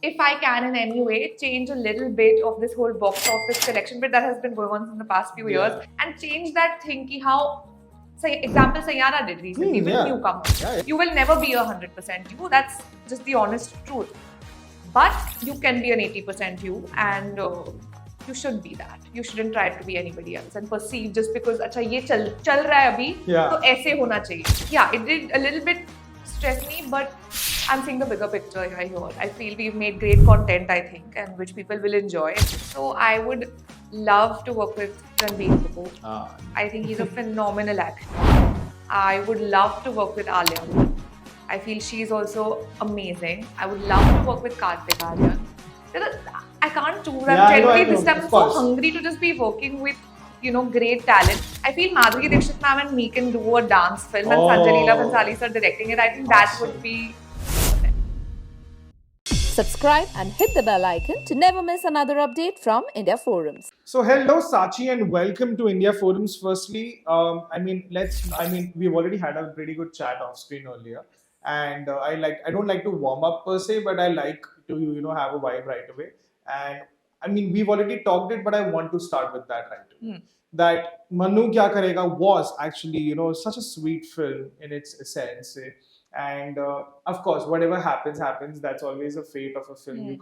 if I can in any way change a little bit of this whole box office collection bit that has been going on in the past few years and change that thing ki how, say, example Saiyaara did recently with newcomers. You will never be 100% you. That's just the honest truth. But you can be an 80% you, and you should be that. You shouldn't try to be anybody else and perceive just because अच्छा ये चल रहा है अभी तो ऐसे होना चाहिए. Yeah, it did a little bit stress me, but I'm seeing the bigger picture here. I feel we've made great content, I think, and which people will enjoy. So I would love to work with Ranbir Kapoor. I think he's a phenomenal actor. I would love to work with Alia. I feel she's also amazing. I would love to work with Kartik Aaryan. I can't choose. I'm generally this time so hungry to just be working with, great talent. I feel Madhuri Dixit ma'am and me can do a dance film and Sanjay Leela Bhansali sir directing it. I think that would be. Subscribe and hit the bell icon to never miss another update from India Forums. So hello Saachi and welcome to India Forums. Firstly, we've already had a pretty good chat off screen earlier, and I don't like to warm up per se, but I like to have a vibe right away. And we've already talked it, but I want to start with that right away. That Mannu Kya Karegga was actually such a sweet film in its essence. And of course, whatever happens. That's always a fate of a film.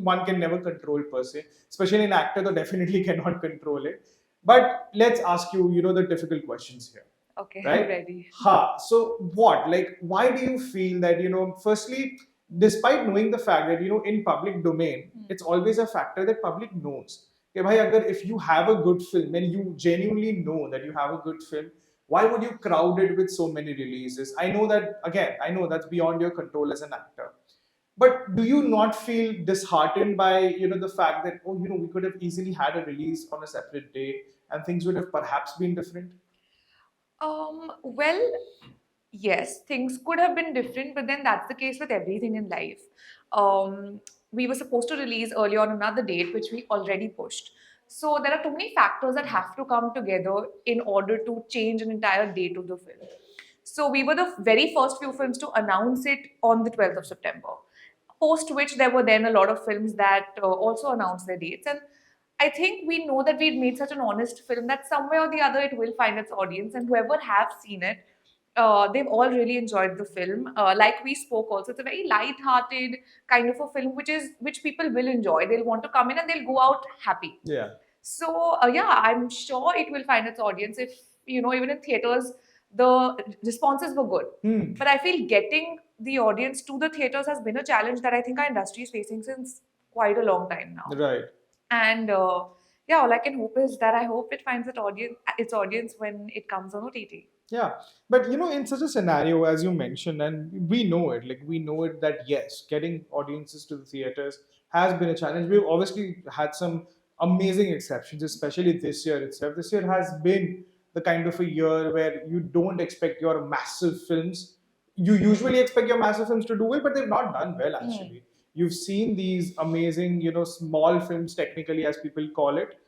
One can never control per se. Especially an actor, though, definitely cannot control it. But let's ask you, the difficult questions here. Okay, right? I'm ready. So what? Why do you feel that firstly, despite knowing the fact that in public domain, it's always a factor that public knows. Okay, bhai, if you have a good film and you genuinely know that you have a good film, why would you crowd it with so many releases? I know that's beyond your control as an actor. But do you not feel disheartened by the fact that we could have easily had a release on a separate day and things would have perhaps been different? Well, yes, things could have been different, but then that's the case with everything in life. We were supposed to release early on another date, which we already pushed. So there are too many factors that have to come together in order to change an entire date of the film. So we were the very first few films to announce it on the 12th of September. Post which there were then a lot of films that also announced their dates. And I think we know that we've made such an honest film that somewhere or the other it will find its audience, and whoever have seen it, they've all really enjoyed the film. Like we spoke also, it's a very light-hearted kind of a film, which people will enjoy. They'll want to come in and they'll go out happy. Yeah. So I'm sure it will find its audience. If even in theaters, the responses were good. But I feel getting the audience to the theaters has been a challenge that I think our industry is facing since quite a long time now. Right. And all I can hope is that I hope it finds its audience when it comes on OTT. Yeah, but in such a scenario as you mentioned, and we know it that yes, getting audiences to the theaters has been a challenge. We've obviously had some amazing exceptions, especially this year itself. This year has been the kind of a year where you don't expect your massive films. You usually expect your massive films to do well, but they've not done well actually. You've seen these amazing, small films, technically as people call it,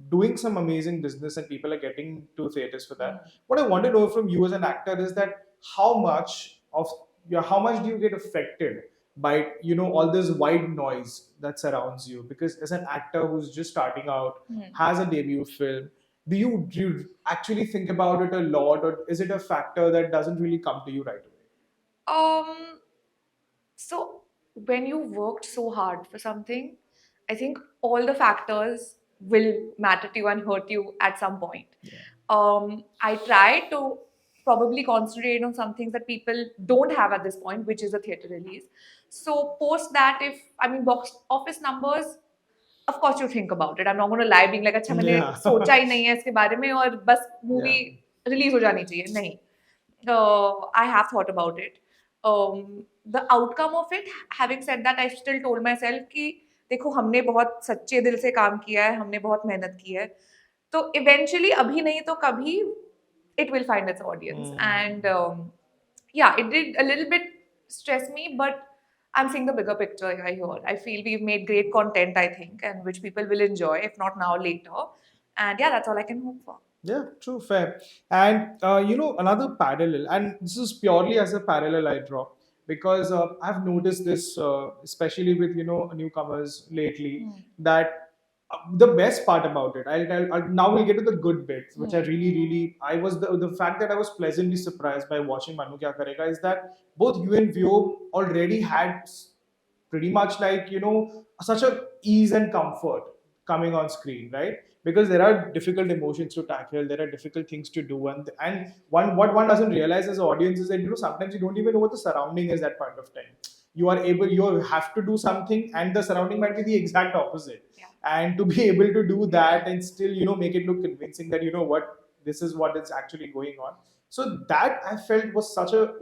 doing some amazing business, and people are getting to theaters for that. What I want to know from you as an actor is that how much do you get affected by all this white noise that surrounds you? Because as an actor who's just starting out, has a debut film, do you actually think about it a lot, or is it a factor that doesn't really come to you right away? So when you worked so hard for something, I think all the factors will matter to you and hurt you at some point. I try to probably concentrate on some things that people don't have at this point, which is a theater release. So post that, box office numbers, of course you think about it. I'm not going to lie being like, अच्छा मैंने सोचा ही नहीं है इसके बारे में और बस movie release हो जानी चाहिए. नहीं. I have thought about it. The outcome of it, having said that, I still told myself कि देखो हमने बहुत सच्चे दिल से काम किया है, हमने बहुत मेहनत की है, तो eventually अभी नहीं तो कभी it will find its audience. And it did a little bit stress me, but I'm seeing the bigger picture here. I feel we've made great content, I think, and which people will enjoy, if not now, later. And that's all I can hope for. Yeah, true, fair. And another parallel, and this is purely as a parallel I draw. because I've noticed this, especially with newcomers lately, that the best part about it, now we'll get to the good bits, which I I was the fact that I was pleasantly surprised by watching Mannu Kya Karegga is that both you and Vyo already had pretty much like such a ease and comfort coming on screen, right? Because there are difficult emotions to tackle, there are difficult things to do, and what one doesn't realize as an audience is that sometimes you don't even know what the surrounding is at point of time. You have to do something, and the surrounding might be the exact opposite. Yeah. And to be able to do that and still make it look convincing that what this is what is actually going on. So that I felt was such a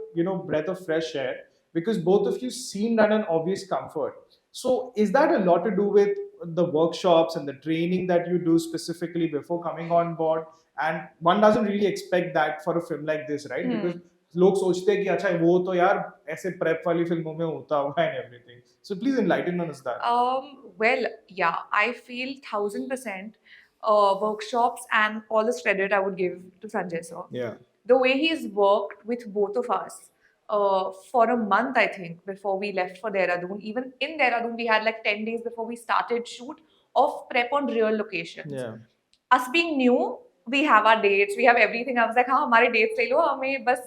breath of fresh air, because both of you seemed at an obvious comfort. So is that a lot to do with the workshops and the training that you do specifically before coming on board? And one doesn't really expect that for a film like this, right? Because लोग सोचते हैं कि अच्छा वो तो यार ऐसे prep वाली फिल्मों में होता होगा and everything. So please enlighten us that. Well, yeah, I feel 1000% workshops and all this credit I would give to Sanjay sir. Yeah. The way he's worked with both of us for a month, I think, before we left for Dehradun. Even in Dehradun, we had like 10 days before we started shoot of prep on real locations. Yeah. Us being new, we have our dates, we have everything. I was like, हाँ हमारे dates ले लो, हमें बस,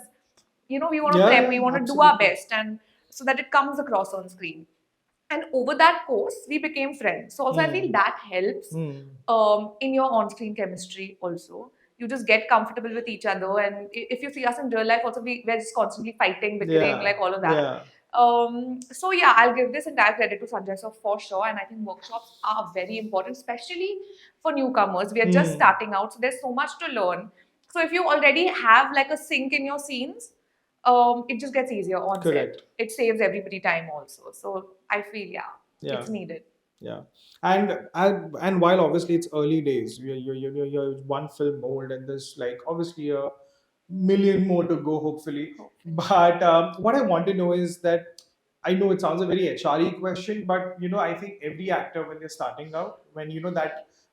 we want to Yeah, prep, we yeah, want to do our absolutely. best, and so that it comes across on screen. And over that course, we became friends. So also, I feel that helps in your on-screen chemistry also. You just get comfortable with each other, and if you see us in real life also, we're just constantly fighting, bickering, Yeah, like all of that. yeah. So yeah, I'll give this entire credit to Sanjay sir for sure, and I think workshops are very important, especially for newcomers. We are just starting out, so there's so much to learn. So if you already have like a sync in your scenes, it just gets easier on Correct. set. It saves everybody time also. So I feel Yeah. it's needed. Yeah, and while obviously it's early days, you're one film old, and there's like obviously a million more to go, hopefully. But what I want to know is that I know it sounds a very HRE question, but I think every actor when they're starting out, when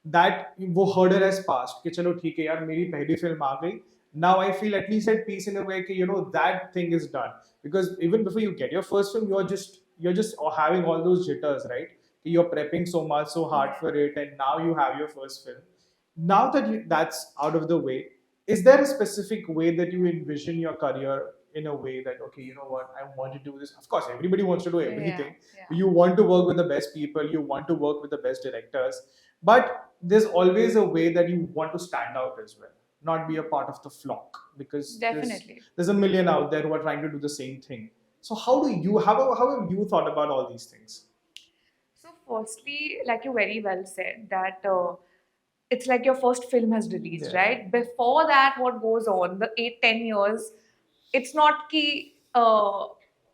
that वो hurdle has passed कि चलो ठीक है यार मेरी पहली film आ गई. Now I feel at least at peace in a way कि that thing is done, because even before you get your first film, you're just having all those jitters, right? You're prepping so much, so hard for it, and now you have your first film. Now that that's out of the way, is there a specific way that you envision your career in a way that, okay, you know what, I want to do this? Of course, everybody wants to do everything. Yeah. You want to work with the best people, you want to work with the best directors, but there's always a way that you want to stand out as well, not be a part of the flock, because Definitely. there's a million out there who are trying to do the same thing. So how have you thought about all these things? So firstly, like you very well said, that it's like your first film has released, Yeah. right? Before that, what goes on, the 8-10 years, it's not कि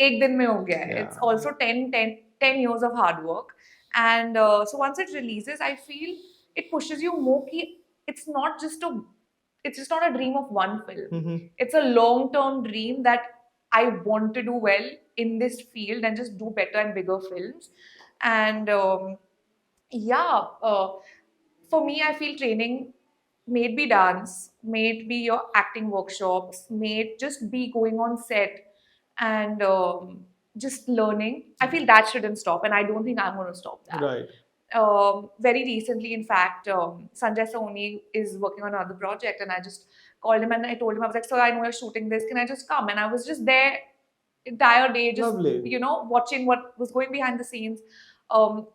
एक दिन में हो गया है. Yeah. It's also 10 years of hard work. And so once it releases, I feel it pushes you more कि it's just not a dream of one film. It's a long-term dream that I want to do well in this field and just do better and bigger films. And yeah, for me, I feel training, may it be dance, may it be your acting workshops, may it just be going on set and just learning. I feel that shouldn't stop, and I don't think I'm going to stop that. Right. Very recently, in fact, Sanjay Soni is working on another project, and I just called him and I told him, I was like, "So I know you're shooting this. Can I just come?" And I was just there entire day, just Lovely. watching what was going behind the scenes.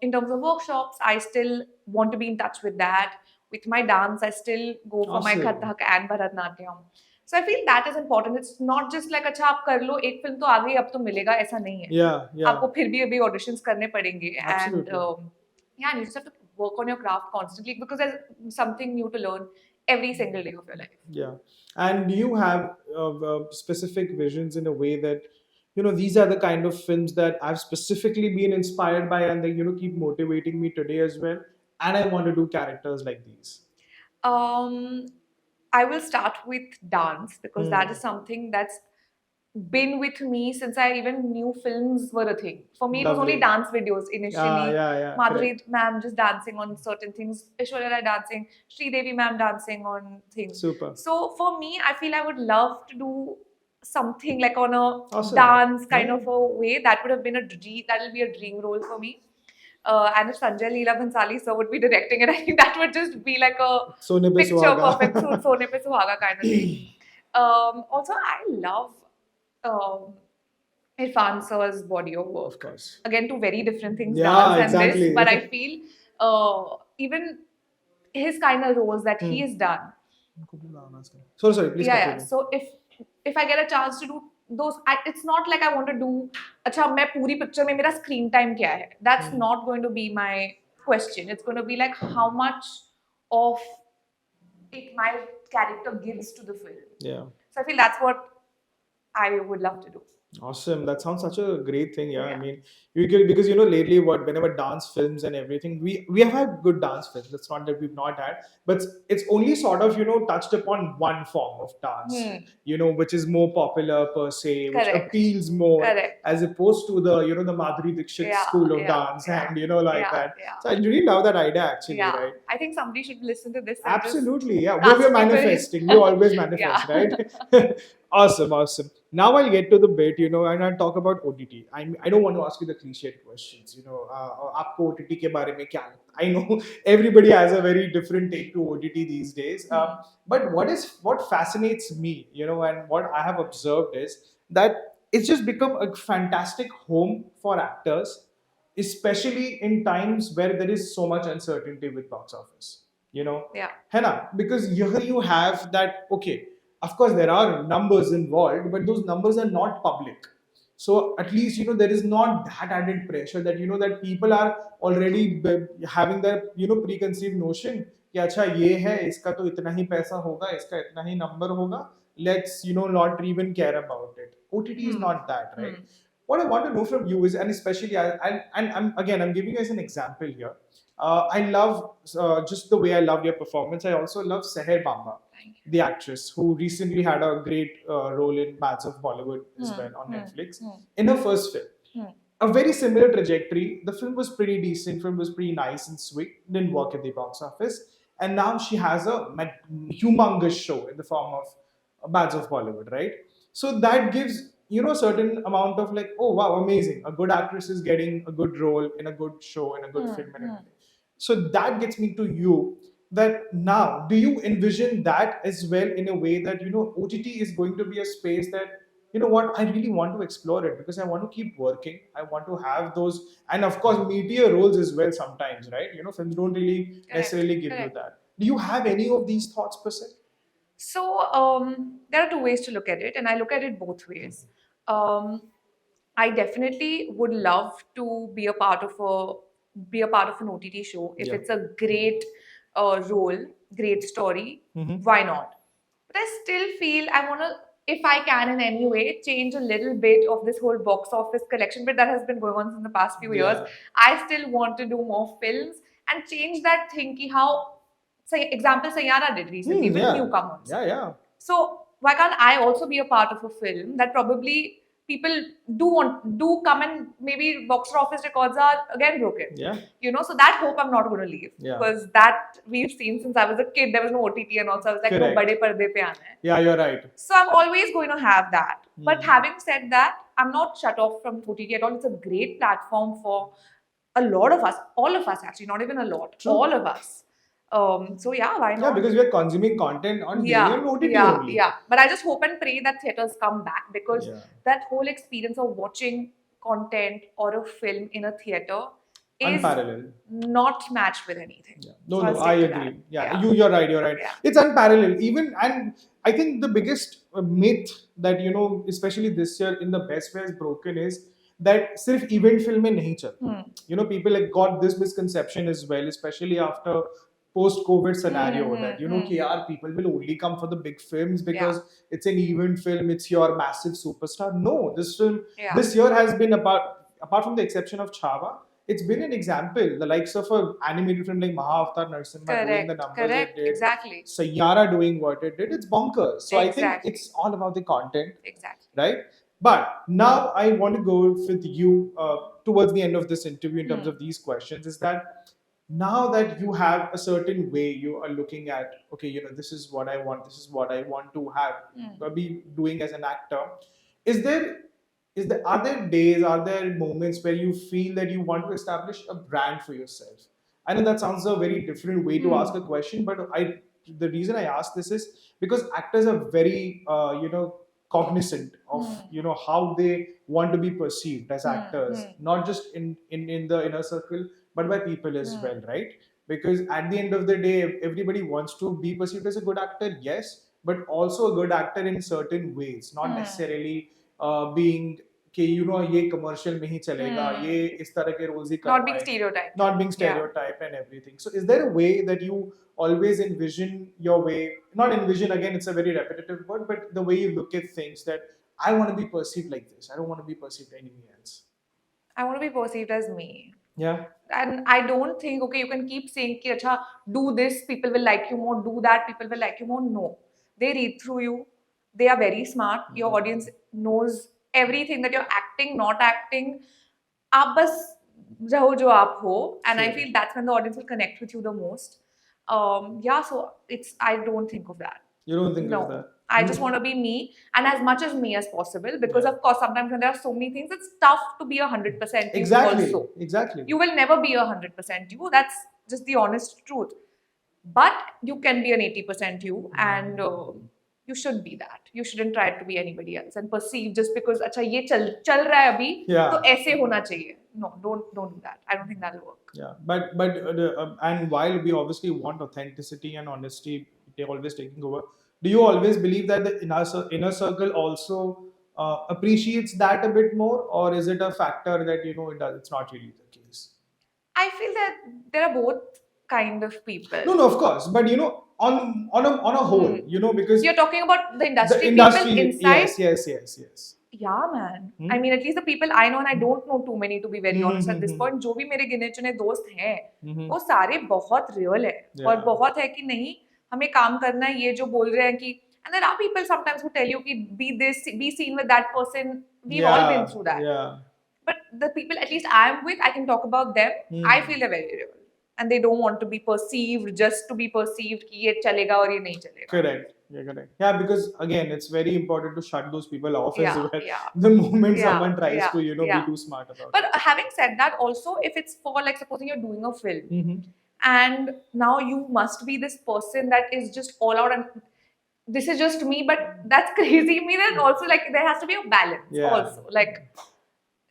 In terms of workshops, I still want to be in touch with that. With my dance, I still go for my Awesome. Kathak and Bharatnatyam. So I feel that is important. It's not just like अच्छा आप कर लो एक film तो आ गई अब तो मिलेगा ऐसा नहीं है. Yeah, yeah. आपको फिर भी अभी auditions करने पड़ेंगे. Absolutely. And yeah, you just have to work on your craft constantly because there's something new to learn every single day of your life. Yeah. And do you have specific visions in a way that, these are the kind of films that I've specifically been inspired by, and they, keep motivating me today as well. And I want to do characters like these. I will start with dance because that is something that's been with me since I even knew films were a thing. For me, it was Lovely. only dance videos initially. Yeah. Madhuri Correct. ma'am just dancing on certain things, Aishwarya Rai dancing, Sri Devi ma'am dancing on things. Super. So for me, I feel I would love to do something like on a Awesome. dance kind Yeah. of a way, that would have been a dream. That will be a dream role for me. And if Sanjay Leela Bhansali sir would be directing it, I think that would just be like a Sone pe picture suhaga. perfect Sone pe suhaga kind of thing. Also, I love um, Irfan sir's body of work. Of course. Again, two very different things, Yeah, dance and exactly. this. But I feel even his kind of roles that he has done. Sorry, please Yeah, continue. So if I get a chance to do those, it's not like I want to do. अच्छा मैं पूरी picture में मेरा screen time क्या है? That's not going to be my question. It's going to be like how much of it my character gives to the film. Yeah. So I feel that's what I would love to do. Awesome. That sounds such a great thing. Yeah. I Yeah. mean, because lately, whenever dance films and everything, we have had good dance films. It's not that we've not had, but it's only sort of touched upon one form of dance. Which is more popular per se, which Correct. appeals more, Correct. as opposed to the the Madhuri Dixit Yeah, school of yeah, dance, yeah, and like yeah, that. yeah. So I really love that idea actually, Yeah, right? I think somebody should listen to this. And Absolutely, yeah. ask We're people- manifesting. We always manifest, Yeah. right? Awesome. Now I'll get to the bit, and I'll talk about OTT. I don't want to ask you the cliched questions, आपको OTT के बारे में क्या लगता है? I know everybody has a very different take to OTT these days. But what fascinates me, and what I have observed is that it's just become a fantastic home for actors, especially in times where there is so much uncertainty with box office. Yeah. है ना? Because here you have that, okay, of course there are numbers involved, but those numbers are not public. So at least there is not that added pressure that that people are already having that preconceived notion कि अच्छा ये है, इसका तो इतना ही पैसा होगा, इसका इतना ही number होगा, let's not even care about it. OTT is not that, right? What I want to know from you is, and especially I'm giving you as an example here. I love just the way I love your performance. I also love Seher Bamba, the actress who recently had a great role in Bats of Bollywood as well on Netflix in her first film. A very similar trajectory. The film was pretty decent. Film was pretty nice and sweet. Didn't work at the box office, and now she has a humongous show in the form of Bats of Bollywood, right? So that gives a certain amount of like, oh wow, amazing. A good actress is getting a good role in a good show, in a good film and everything. So that gets me to you, that now, do you envision that as well in a way that, OTT is going to be a space that, what, I really want to explore it because I want to keep working. I want to have those, and of course, meteor roles as well sometimes, right? Films don't really necessarily give you that. Do you have any of these thoughts per se? So there are two ways to look at it, and I look at it both ways. I definitely would love to be a part of an OTT show if it's a great role, great story. Why not? But I still feel I want to, if I can in any way, change a little bit of this whole box office collection bit that has been going on in the past few years. I still want to do more films and change that thinking. How, say, example, Saiyaara did recently with newcomers. Yeah. So why can't I also be a part of a film that probably people do come, and maybe box office records are again broken. Yeah. So that hope I'm not going to leave, because that we've seen since I was a kid. There was no OTT, and also I was like, no, bade parde pe aana hai. Yeah, you're right. So I'm always going to have that. But having said that, I'm not shut off from OTT at all. It's a great platform for a lot of us, all of us actually, not even a lot, all of us. So yeah, why not? Yeah, because we are consuming content on daily and OTT only. Yeah. But I just hope and pray that theaters come back, because that whole experience of watching content or a film in a theater is unparalleled, not matched with anything. Yeah. So No, I agree. Yeah. You're right. Yeah. It's unparalleled. And I think the biggest myth that especially this year in the best way is broken is that सिर्फ event film में नहीं चलता. People like got this misconception as well, especially after post-COVID scenario that people will only come for the big films because it's an event film, it's your massive superstar. No, this film this year has been apart from the exception of Chhava, it's been an example. The likes of an animated film like Mahavatar Narsimha doing the numbers it did, exactly. Saiyaara doing what it did, it's bonkers. So I think it's all about the content, right? But now I want to go with you towards the end of this interview in terms of these questions. Is that now that you have a certain way you are looking at, okay, this is what I want, this is what I want to have, be doing as an actor. Is there are there days, are there moments where you feel that you want to establish a brand for yourself? I know that sounds a very different way to ask a question, but the reason I ask this is because actors are very cognizant of how they want to be perceived as actors, not just in the inner circle, but by people as well, right? Because at the end of the day, everybody wants to be perceived as a good actor, yes, but also a good actor in certain ways, not necessarily being कि ये commercial में ही चलेगा, ये इस तरह के roles ही कर Not being पाएंगे, stereotyped. not being stereotyped and everything. So is there a way that you always envision your way, not envision, again it's a very repetitive word, but the way you look at things, that I want to be perceived like this, I don't want to be perceived any way else? I want to be perceived as me. Yeah. And I don't think, okay, you can keep saying ki, acha, do this, people will like you more, do that, people will like you more. No. They read through you. They are very smart. Your audience knows everything, that you're acting, not acting. आप बस रहो जो आप हो. And I feel that's when the audience will connect with you the most. Yeah, so I don't think of that. You don't think No. of that? I just want to be me, and as much as me as possible, because of course sometimes when there are so many things, it's tough to be 100% you. Exactly. Also, Exactly. you will never be 100% you. That's just the honest truth. But you can be an 80% you, and you should be that. You shouldn't try to be anybody else and perceive just because अच्छा ये चल रहा है अभी, तो ऐसे होना चाहिए. No, don't do that. I don't think that'll work. Yeah, but and while we obviously want authenticity and honesty, they're always taking over. Do you always believe that the inner circle also appreciates that a bit more, or is it a factor that it's not really the case? I feel that there are both kind of people. No, of course, but on a whole, because you're talking about the industry industry, people inside. yes. Yeah, man. I mean, at least the people I know, and I don't know too many to be very honest at this point. जो भी मेरे गिने चुने दोस्त हैं, वो सारे बहुत real है और बहुत है कि नहीं हमें काम करना है. ये जो बोल रहे हैं कि, and there are people sometimes who tell you कि be this, be seen with that person. We've all been through that. Yeah. But the people at least I'm with, I can talk about them. I feel they're very real. And they don't want to be perceived just to be perceived कि ये चलेगा और ये नहीं चलेगा. Correct. Yeah, correct. Yeah, because again, it's very important to shut those people off as well. Yeah. The moment someone tries to, be too smart about it. But having said that, also, if it's for like supposing you're doing a film, and now you must be this person that is just all out and this is just me, but that's crazy. Me, then also like there has to be a balance. Also, like,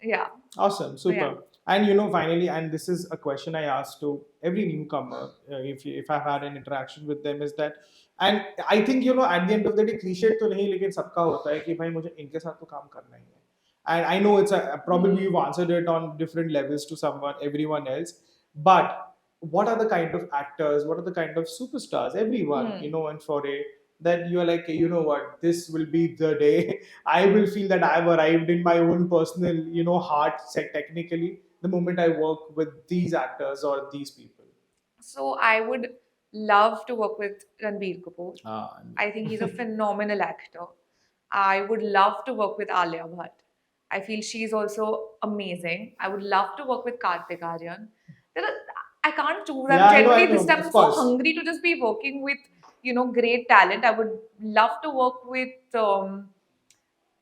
yeah. Awesome, super. Yeah. And finally, and this is a question I ask to every newcomer, if I've had an interaction with them, is that, and I think at the end of the day, cliche तो नहीं, लेकिन सबका होता है कि भाई मुझे इनके साथ तो काम करना ही है. And I know it's probably you've answered it on different levels to everyone else, but what are the kind of actors, what are the kind of superstars, everyone, and for that you're like, what, this will be the day I will feel that I've arrived in my own personal, heart set technically, the moment I work with these actors or these people? So I would love to work with Ranbir Kapoor. I think he's a phenomenal actor. I would love to work with Alia Bhatt. I feel she's also amazing. I would love to work with Kartik Aaryan. I can't choose. I'm generally this time so hungry to just be working with great talent. I would love to work with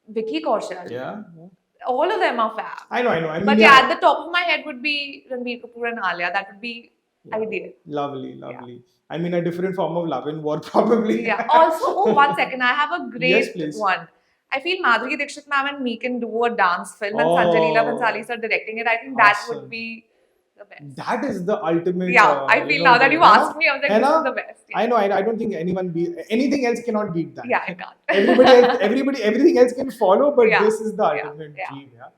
Vicky Kaushal. Yeah. All of them are fab. I know. I mean, but at the top of my head would be Ranbir Kapoor and Alia. That would be ideal. Lovely. Yeah. I mean, a different form of love and war, probably. Yeah. Also, 1 second. I have a great please. one. I feel Madhuri Dixit ma'am and me can do a dance film and Sanjay Leela Bhansali sir directing it. I think that would be the best. That is the ultimate. Yeah, I feel now that you asked me, I was like, this is the best. Yeah. I know. I don't think anything else cannot beat that. Yeah, I can't. Everything else can follow, but this is the ultimate dream. Yeah.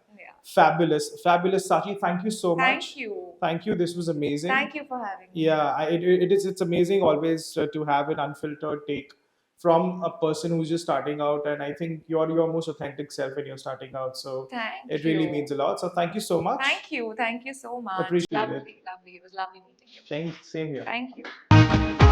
Fabulous. Saachi, thank you so much. Thank you. This was amazing. Thank you for having me. Yeah, it's amazing always to have an unfiltered take from a person who's just starting out, and I think you're your most authentic self when you're starting out. So it really means a lot. So thank you so much. Thank you so much. Appreciate it. Lovely. It was lovely meeting you. Same here. Thank you.